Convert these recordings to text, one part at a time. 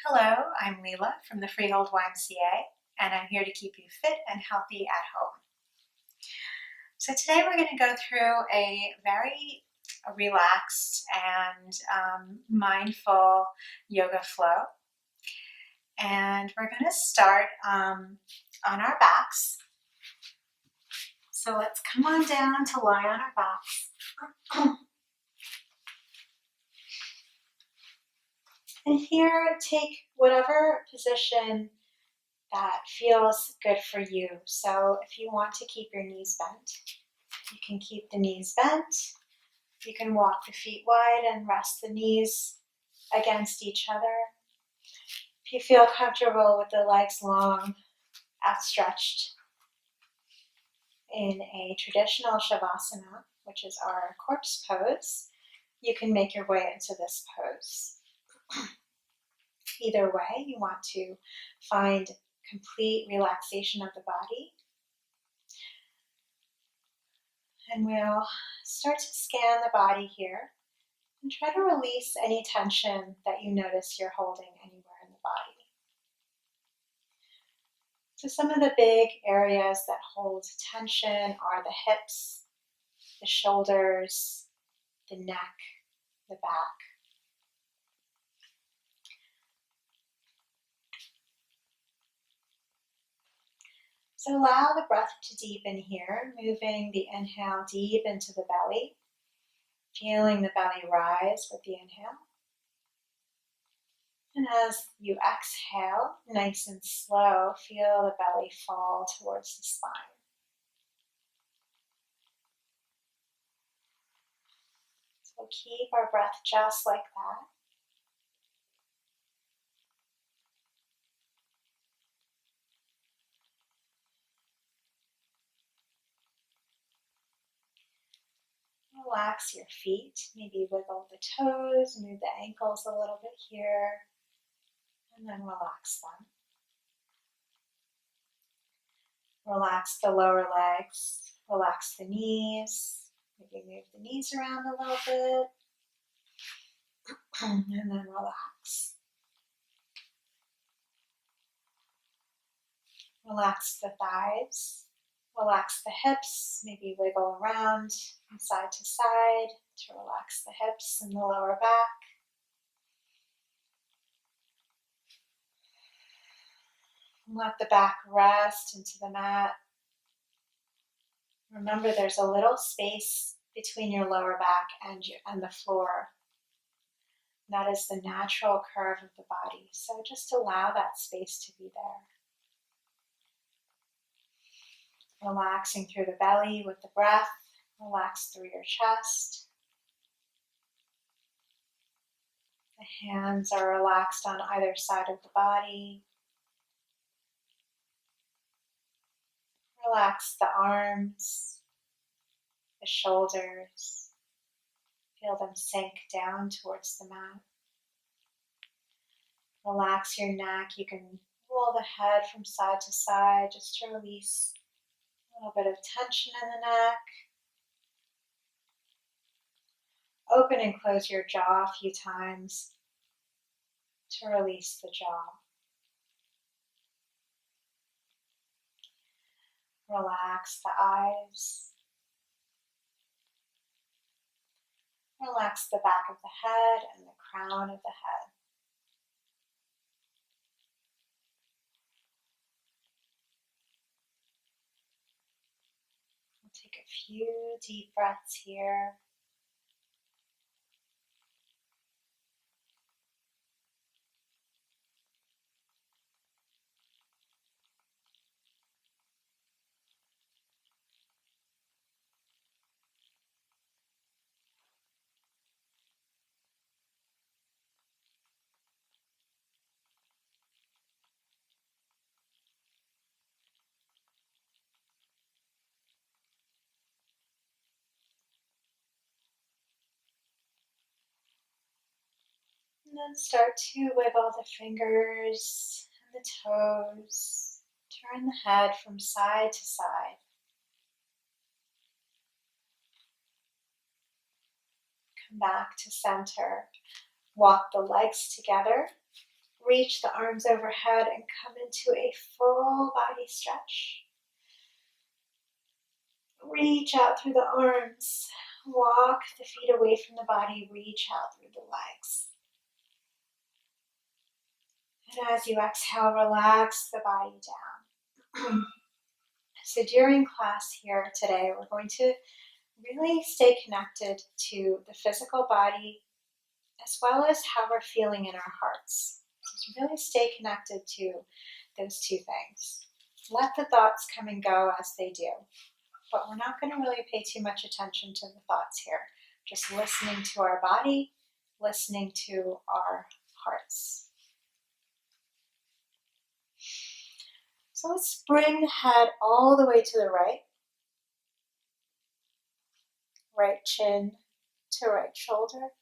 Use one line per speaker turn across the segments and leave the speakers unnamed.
Hello, I'm Leela from the Freehold YMCA, and I'm here to keep you fit and healthy at home. So today we're going to go through a very relaxed and mindful yoga flow. And we're going to start on our backs. So let's come on down to lie on our backs. And here, take whatever position that feels good for you. So if you want to keep your knees bent, you can keep the knees bent. You can walk the feet wide and rest the knees against each other. If you feel comfortable with the legs long, outstretched in a traditional Savasana, which is our corpse pose, you can make your way into this pose. Either way, you want to find complete relaxation of the body. And we'll start to scan the body here and try to release any tension that you notice you're holding anywhere in the body. So some of the big areas that hold tension are the hips, the shoulders, the neck, the back. So allow the breath to deepen here, moving the inhale deep into the belly, feeling the belly rise with the inhale. And as you exhale, nice and slow, feel the belly fall towards the spine. So we'll keep our breath just like that. Relax your feet, maybe wiggle the toes, move the ankles a little bit here, and then relax them. Relax the lower legs, relax the knees, maybe move the knees around a little bit, and then relax. Relax the thighs, relax the hips, maybe wiggle around from side to side to relax the hips and the lower back. Let the back rest into the mat. Remember, there's a little space between your lower back and the floor. That is the natural curve of the body. So just allow that space to be there. Relaxing through the belly with the breath. Relax through your chest. The hands are relaxed on either side of the body. Relax the arms, the shoulders. Feel them sink down towards the mat. Relax your neck. You can roll the head from side to side just to release a little bit of tension in the neck. Open and close your jaw a few times to release the jaw. Relax the eyes. Relax the back of the head and the crown of the head. We'll take a few deep breaths here. And then start to wiggle the fingers and the toes. Turn the head from side to side. Come back to center. Walk the legs together. Reach the arms overhead and come into a full body stretch. Reach out through the arms. Walk the feet away from the body. Reach out through the legs. And as you exhale, relax the body down. So during class here today, we're going to really stay connected to the physical body as well as how we're feeling in our hearts. So really stay connected to those two things. Let the thoughts come and go as they do, but we're not going to really pay too much attention to the thoughts here. Just listening to our body, listening to our hearts. So let's bring the head all the way to the right. Right chin to right shoulder.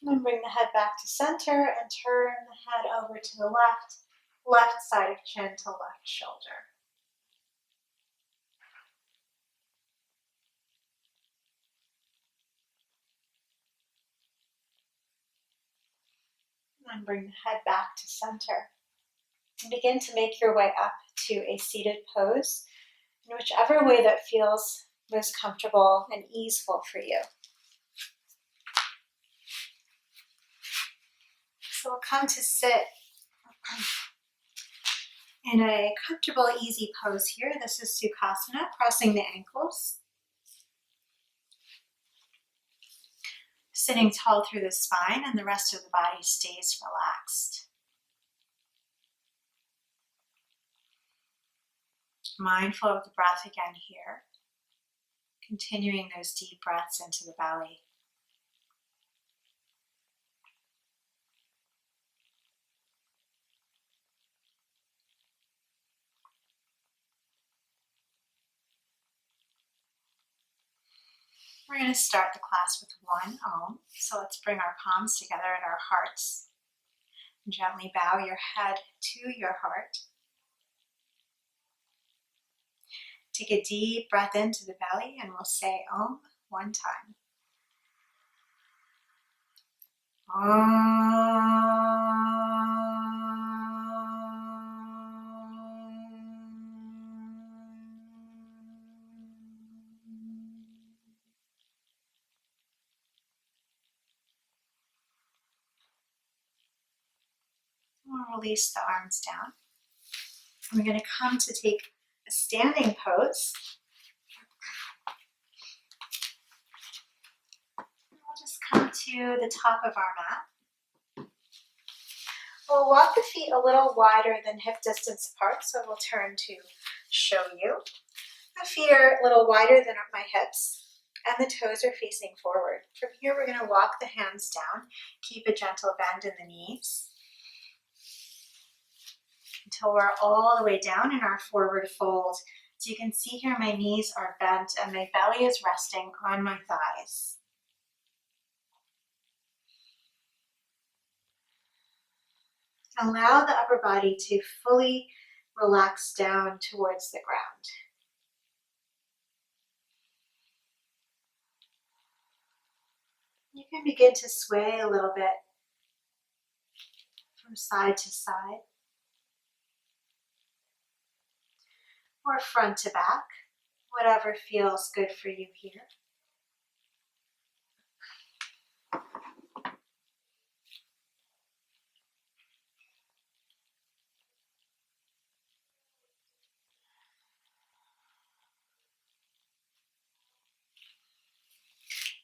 And then bring the head back to center and turn the head over to the left side of chin to left shoulder. And bring the head back to center. And begin to make your way up to a seated pose in whichever way that feels most comfortable and easeful for you. So we'll come to sit in a comfortable, easy pose here. This is Savasana, crossing the ankles. Sitting tall through the spine, and the rest of the body stays relaxed. Mindful of the breath again here. Continuing those deep breaths into the belly. We're going to start the class with one Om. So let's bring our palms together at our hearts. Gently bow your head to your heart. Take a deep breath into the belly and we'll say Om one time. We'll release the arms down. We're going to come to take a standing pose. We'll just come to the top of our mat. We'll walk the feet a little wider than hip distance apart, so we'll turn to show you. The feet are a little wider than my hips, and the toes are facing forward. From here, we're going to walk the hands down. Keep a gentle bend in the knees until we're all the way down in our forward fold. So you can see here my knees are bent and my belly is resting on my thighs. Allow the upper body to fully relax down towards the ground. You can begin to sway a little bit from side to side or front to back, whatever feels good for you here.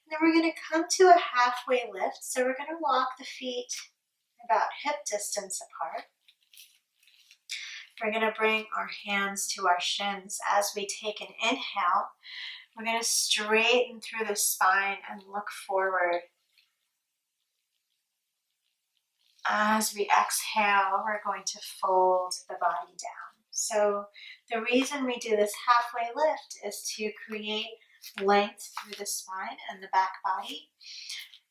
Then we're going to come to a halfway lift. So we're going to walk the feet about hip distance apart. We're going to bring our hands to our shins. As we take an inhale, we're going to straighten through the spine and look forward. As we exhale, we're going to fold the body down. So the reason we do this halfway lift is to create length through the spine and the back body,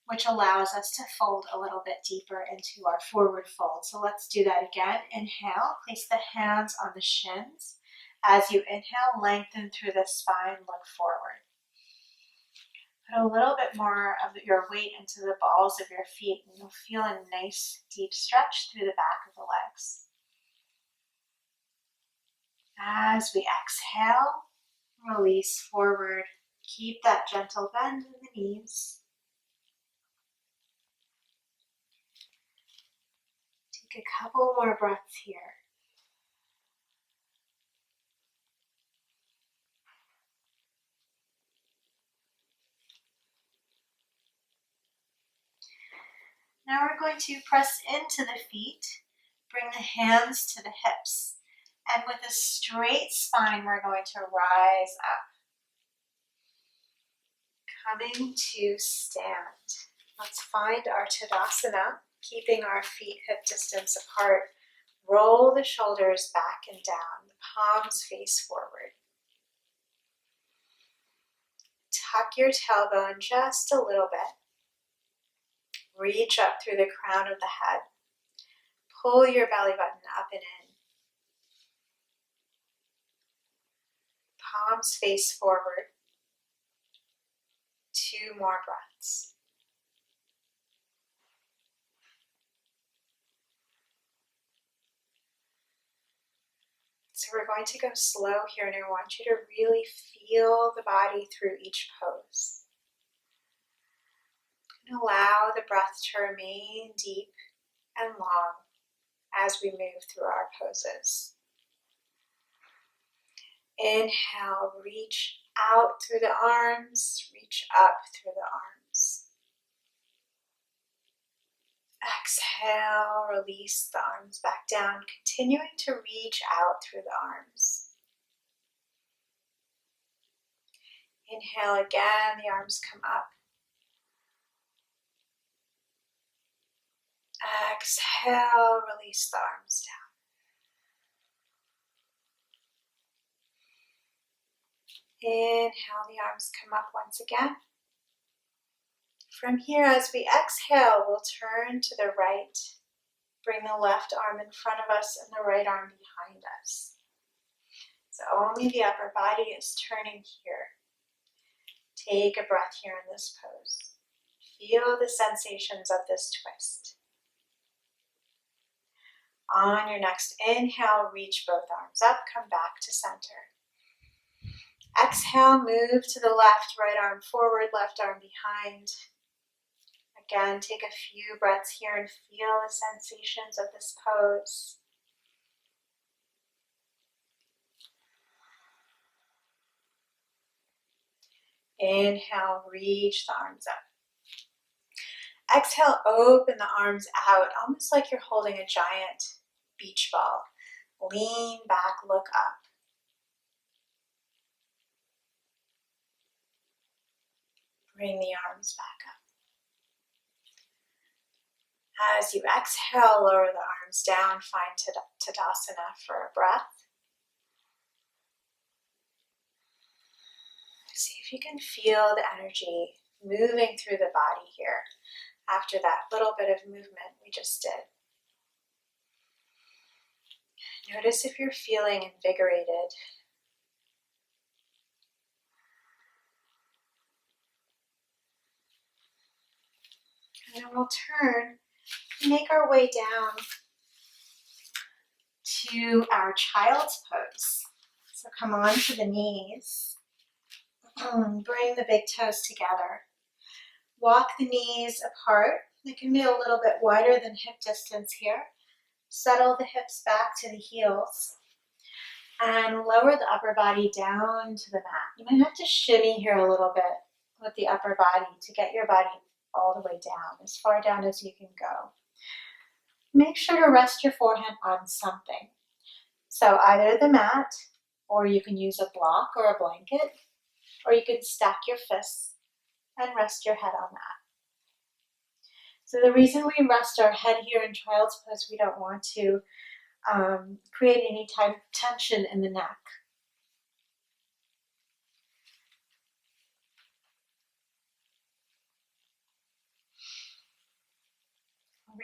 which allows us to fold a little bit deeper into our forward fold. So let's do that again. Inhale, place the hands on the shins. As you inhale, lengthen through the spine, look forward. Put a little bit more of your weight into the balls of your feet, and you'll feel a nice deep stretch through the back of the legs. As we exhale, release forward. Keep that gentle bend in the knees. Take a couple more breaths here. Now we're going to press into the feet, bring the hands to the hips, and with a straight spine, we're going to rise up. Coming to stand. Let's find our Tadasana, keeping our feet hip distance apart. Roll the shoulders back and down, the palms face forward. Tuck your tailbone just a little bit. Reach up through the crown of the head. Pull your belly button up and in. Palms face forward. 2 more breaths. So we're going to go slow here, and I want you to really feel the body through each pose. And allow the breath to remain deep and long as we move through our poses. Inhale, reach out through the arms, reach up through the arms. Exhale, release the arms back down, continuing to reach out through the arms. Inhale again, the arms come up. Exhale, release the arms down. Inhale, the arms come up once again. From here, as we exhale, we'll turn to the right. Bring the left arm in front of us and the right arm behind us. So only the upper body is turning here. Take a breath here in this pose. Feel the sensations of this twist. On your next inhale, reach both arms up, come back to center. Exhale, move to the left, right arm forward, left arm behind. Again, take a few breaths here and feel the sensations of this pose. Inhale, reach the arms up. Exhale, open the arms out, almost like you're holding a giant beach ball. Lean back, look up. Bring the arms back up. As you exhale, lower the arms down, find Tadasana for a breath. See if you can feel the energy moving through the body here after that little bit of movement we just did. Notice if you're feeling invigorated. And then we'll turn and make our way down to our child's pose. So come on to the knees. Bring the big toes together. Walk the knees apart. They can be a little bit wider than hip distance here. Settle the hips back to the heels. And lower the upper body down to the mat. You might have to shimmy here a little bit with the upper body to get your body all the way down, as far down as you can go. Make sure to rest your forehead on something. So either the mat, or you can use a block or a blanket, or you can stack your fists and rest your head on that. So the reason we rest our head here in child's pose, we don't want to create any type of tension in the neck.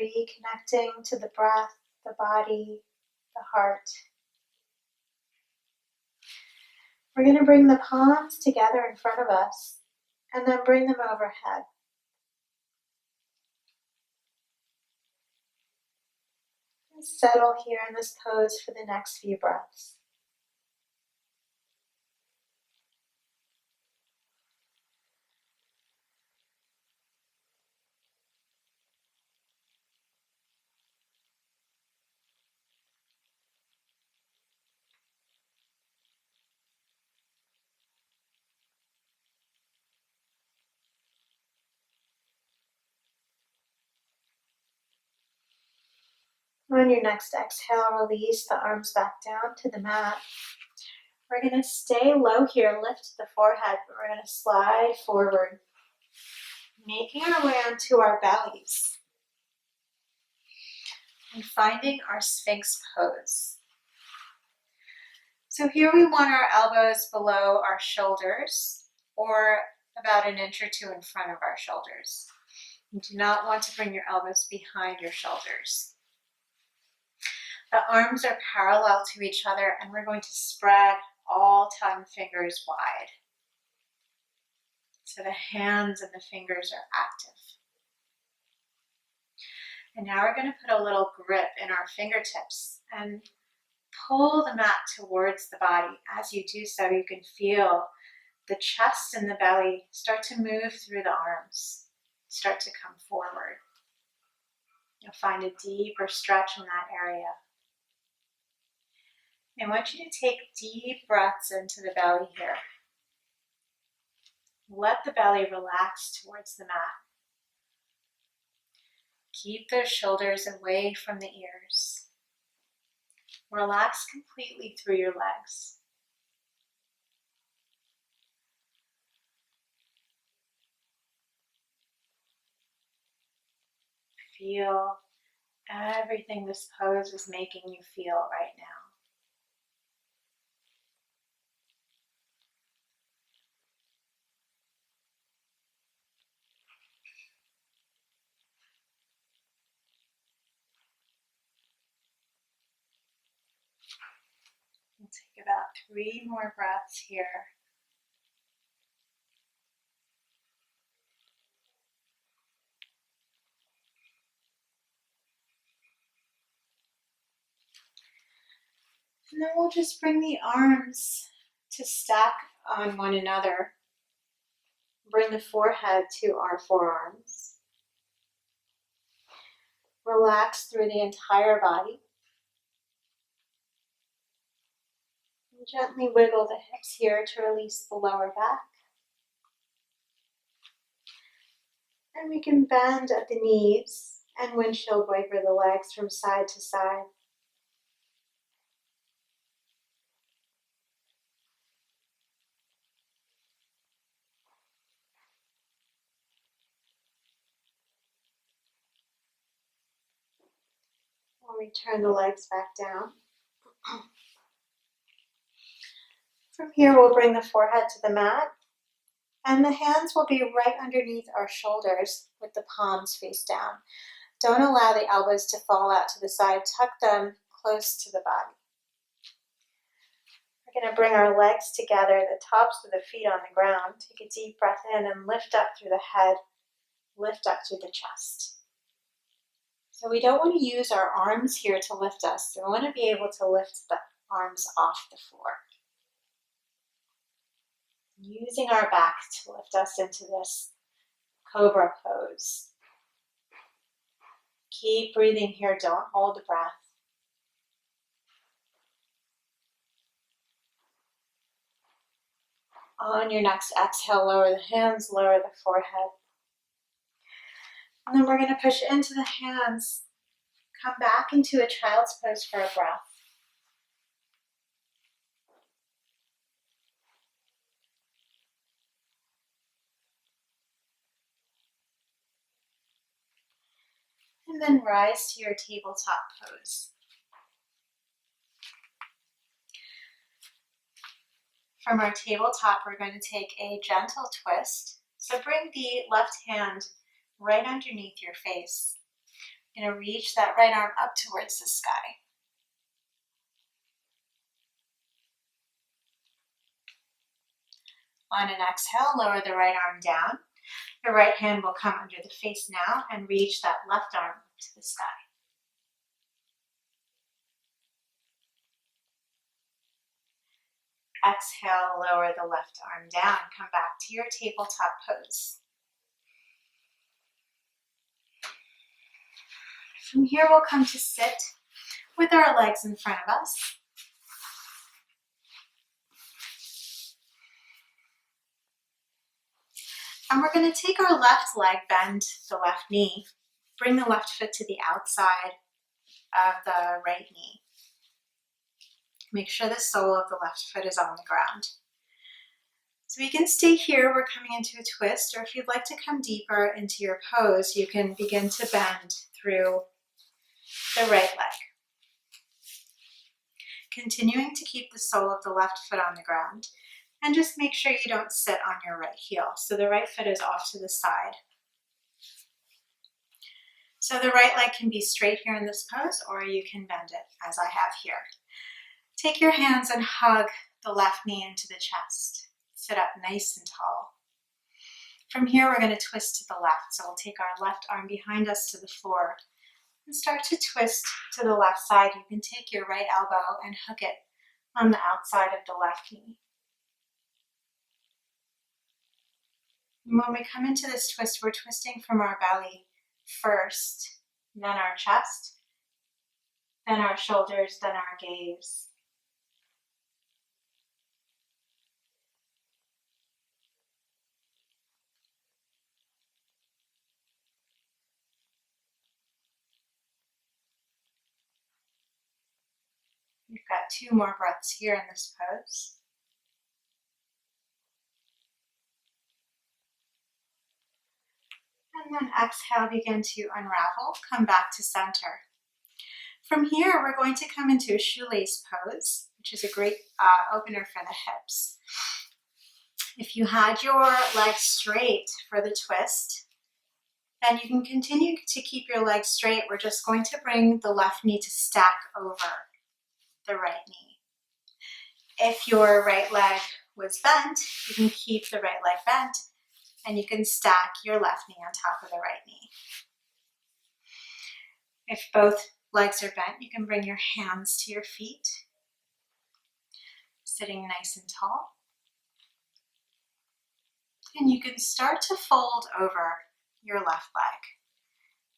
Reconnecting to the breath, the body, the heart. We're going to bring the palms together in front of us and then bring them overhead. And settle here in this pose for the next few breaths. On your next exhale, release the arms back down to the mat. We're going to stay low here, lift the forehead, but we're going to slide forward, making our way onto our bellies and finding our Sphinx pose. So here we want our elbows below our shoulders or about an inch or two in front of our shoulders. You do not want to bring your elbows behind your shoulders. The arms are parallel to each other and we're going to spread all 10 fingers wide. So the hands and the fingers are active. And now we're going to put a little grip in our fingertips and pull the mat towards the body. As you do so, you can feel the chest and the belly start to move through the arms, start to come forward. You'll find a deeper stretch in that area. I want you to take deep breaths into the belly here. Let the belly relax towards the mat. Keep those shoulders away from the ears. Relax completely through your legs. Feel everything this pose is making you feel right now. We'll take about 3 more breaths here. And then we'll just bring the arms to stack on one another. Bring the forehead to our forearms. Relax through the entire body. And gently wiggle the hips here to release the lower back. And we can bend at the knees and windshield wiper the legs from side to side. We'll return the legs back down. From here, we'll bring the forehead to the mat, and the hands will be right underneath our shoulders with the palms face down. Don't allow the elbows to fall out to the side. Tuck them close to the body. We're going to bring our legs together, the tops of the feet on the ground. Take a deep breath in and lift up through the head, lift up through the chest. So we don't want to use our arms here to lift us. So we want to be able to lift the arms off the floor. Using our back to lift us into this cobra pose. Keep breathing here, don't hold the breath. On your next exhale, lower the hands, lower the forehead. And then we're going to push into the hands. Come back into a child's pose for a breath. And then rise to your tabletop pose. From our tabletop, we're going to take a gentle twist. So bring the left hand right underneath your face. You're going to reach that right arm up towards the sky. On an exhale, lower the right arm down. Your right hand will come under the face now and reach that left arm to the sky. Exhale, lower the left arm down. Come back to your tabletop pose. From here, we'll come to sit with our legs in front of us. And we're going to take our left leg, bend the left knee, bring the left foot to the outside of the right knee. Make sure the sole of the left foot is on the ground. So you can stay here, we're coming into a twist, or if you'd like to come deeper into your pose, you can begin to bend through the right leg. Continuing to keep the sole of the left foot on the ground, and just make sure you don't sit on your right heel. So the right foot is off to the side. So the right leg can be straight here in this pose, or you can bend it as I have here. Take your hands and hug the left knee into the chest. Sit up nice and tall. From here, we're going to twist to the left. So we'll take our left arm behind us to the floor and start to twist to the left side. You can take your right elbow and hook it on the outside of the left knee. And when we come into this twist, we're twisting from our belly first, then our chest, then our shoulders, then our gaze. We've got 2 more breaths here in this pose. And then exhale, begin to unravel, come back to center. From here, we're going to come into a shoelace pose, which is a great opener for the hips. If you had your legs straight for the twist, then you can continue to keep your legs straight. We're just going to bring the left knee to stack over the right knee. If your right leg was bent, you can keep the right leg bent, and you can stack your left knee on top of the right knee. If both legs are bent, you can bring your hands to your feet, sitting nice and tall. And you can start to fold over your left leg.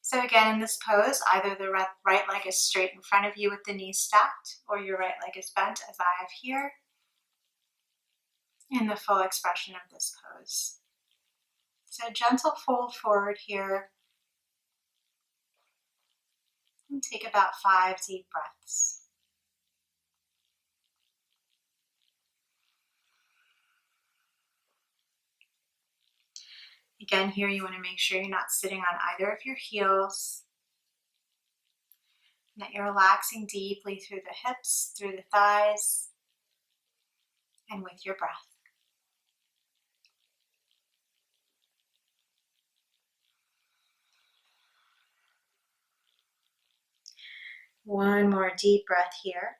So again, in this pose, either the right leg is straight in front of you with the knees stacked, or your right leg is bent as I have here, in the full expression of this pose. So gentle fold forward here, and take about 5 deep breaths. Again, here you want to make sure you're not sitting on either of your heels, and that you're relaxing deeply through the hips, through the thighs, and with your breath. One more deep breath here.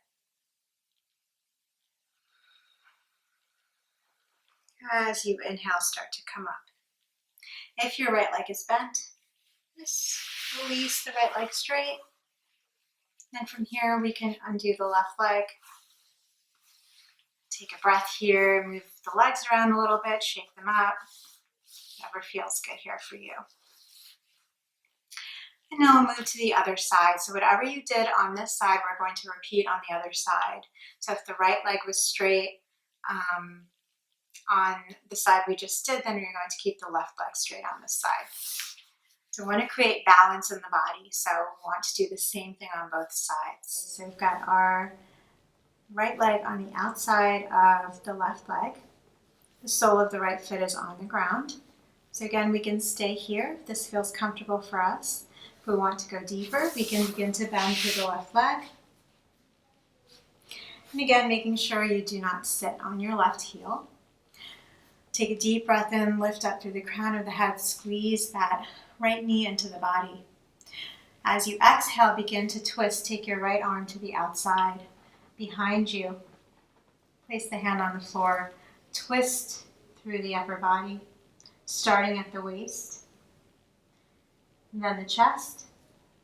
As you inhale, start to come up. If your right leg is bent, just release the right leg straight. And from here, we can undo the left leg. Take a breath here, move the legs around a little bit, shake them up. Whatever feels good here for you. And now we'll move to the other side. So whatever you did on this side, we're going to repeat on the other side. So if the right leg was straight on the side we just did, then you're going to keep the left leg straight on this side. So we want to create balance in the body. So we want to do the same thing on both sides. So we've got our right leg on the outside of the left leg. The sole of the right foot is on the ground. So again, we can stay here if this feels comfortable for us. If we want to go deeper, we can begin to bend through the left leg. And again, making sure you do not sit on your left heel. Take a deep breath in, lift up through the crown of the head, squeeze that right knee into the body. As you exhale, begin to twist. Take your right arm to the outside, behind you. Place the hand on the floor. Twist through the upper body, starting at the waist, and then the chest,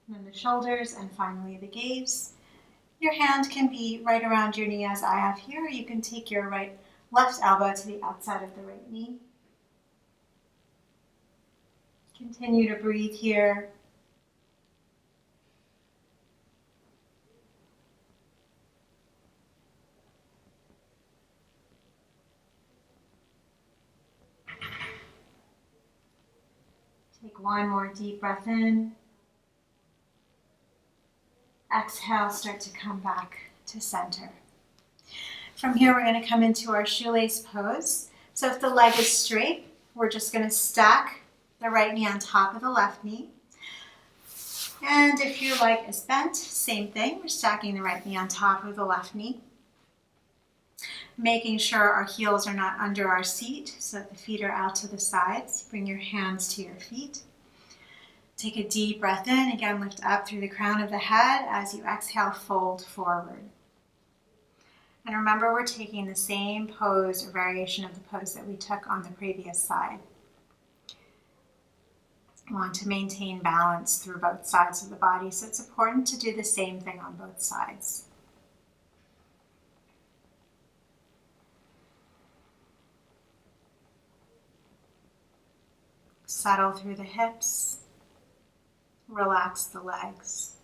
and then the shoulders, and finally the gaze. Your hand can be right around your knee as I have here, or you can take your left elbow to the outside of the right knee. Continue to breathe here. Take one more deep breath in. Exhale, start to come back to center. From here, we're going to come into our shoelace pose. So if the leg is straight, we're just going to stack the right knee on top of the left knee. And if your leg is bent, same thing. We're stacking the right knee on top of the left knee. Making sure our heels are not under our seat so that the feet are out to the sides. Bring your hands to your feet. Take a deep breath in. Again, lift up through the crown of the head. As you exhale, fold forward. And remember, we're taking the same pose or variation of the pose that we took on the previous side. We want to maintain balance through both sides of the body, so it's important to do the same thing on both sides. Settle through the hips. Relax the legs.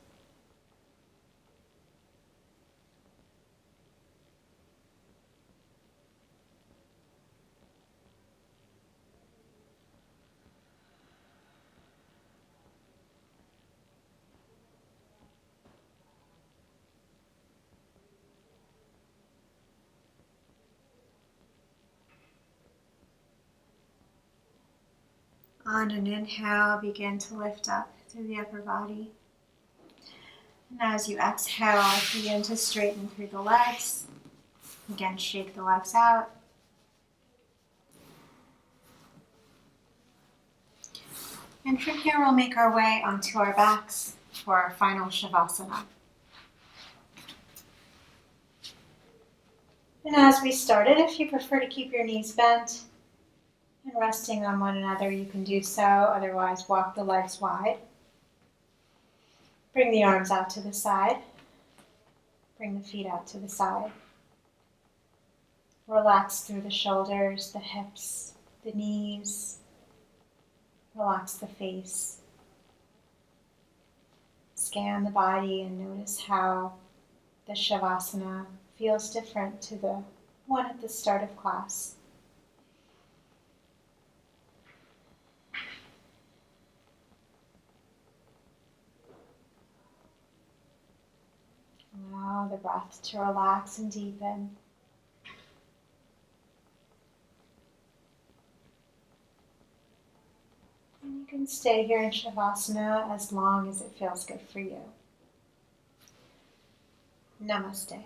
On an inhale, begin to lift up through the upper body. And as you exhale, begin to straighten through the legs. Again, shake the legs out. And from here, we'll make our way onto our backs for our final Savasana. And as we started, if you prefer to keep your knees bent and resting on one another, you can do so. Otherwise, walk the legs wide. Bring the arms out to the side. Bring the feet out to the side. Relax through the shoulders, the hips, the knees. Relax the face. Scan the body and notice how the Shavasana feels different to the one at the start of class. Allow the breath to relax and deepen. And you can stay here in Shavasana as long as it feels good for you. Namaste.